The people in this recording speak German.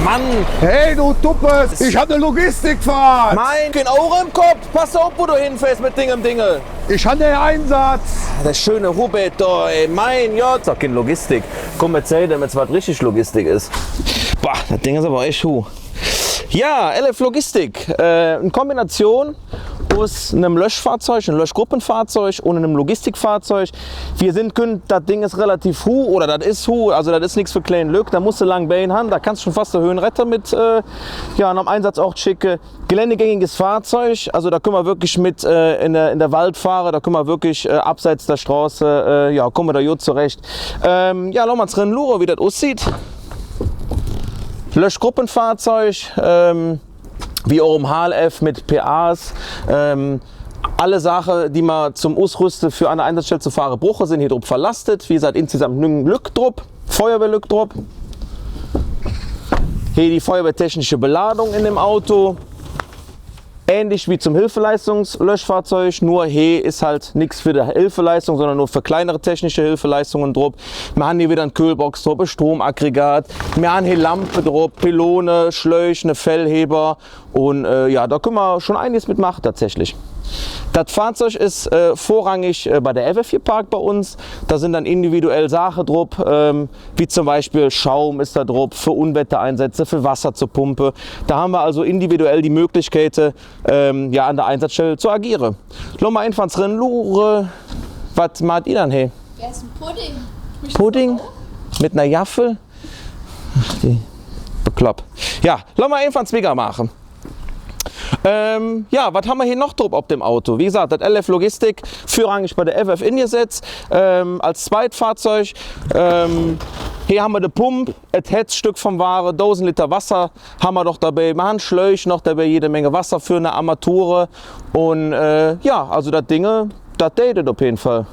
Mann! Hey, du Tuppes, ich habe eine Logistikfahrt. Mein Ohr im Kopf! Pass auf, wo du hinfährst mit Dinge. Ich habe den Einsatz. Der schöne Hubert da, ey. Mein Gott! Sag kein Logistik. Komm, erzähl dir, was richtig Logistik ist. Boah, das Ding ist aber echt hu. Ja, LF Logistik. In Kombination aus einem Löschfahrzeug, einem Löschgruppenfahrzeug und einem Logistikfahrzeug. Das Ding ist relativ hu, oder das ist hu, also das ist nichts für kleinen Lück, da musst du lang Bein haben, da kannst du schon fast der Höhenretter mit am Einsatzort schicken. Geländegängiges Fahrzeug, also da können wir wirklich mit in der Wald fahren, da können wir wirklich abseits der Straße, kommen wir da gut zurecht. Lass mal drin luren, wie das aussieht. Löschgruppenfahrzeug, wie auch im HLF mit PAs. Alle Sachen, die man zum Ausrüsten für eine Einsatzstelle zu fahren brauchen, sind hier drauf verlastet. Wie gesagt, insgesamt ein Lück drauf, Feuerwehrlück drauf. Hier die feuerwehrtechnische Beladung in dem Auto. Ähnlich wie zum Hilfeleistungslöschfahrzeug, nur hier ist halt nichts für die Hilfeleistung, sondern nur für kleinere technische Hilfeleistungen drauf. Wir haben hier wieder eine Kühlbox drauf, ein Stromaggregat, wir haben hier Lampe drauf, Pylone, Schläuche, Fellheber und da können wir schon einiges mitmachen tatsächlich. Das Fahrzeug ist vorrangig bei der FF4 Park bei uns. Da sind dann individuell Sachen drauf, wie zum Beispiel Schaum ist da drauf, für Unwettereinsätze, für Wasser zur Pumpe. Da haben wir also individuell die Möglichkeit, an der Einsatzstelle zu agieren. Lass mal einfach drin lure. Was macht ihr dann, hey? Ja, ist ein Pudding. Pudding? Mit einer Jaffel? Bekloppt. Ja, lass mal einfach einen Zwieger machen. Was haben wir hier noch drauf auf dem Auto? Wie gesagt, das LF Logistik, vorrangig bei der FF eingesetzt, als Zweitfahrzeug. Hier haben wir die Pumpe, ein Hetzstück vom Ware, 1000 Liter Wasser haben wir doch dabei. Wir haben Schläuche noch dabei, jede Menge Wasser für eine Armatur. Und also das Ding, das datet auf jeden Fall.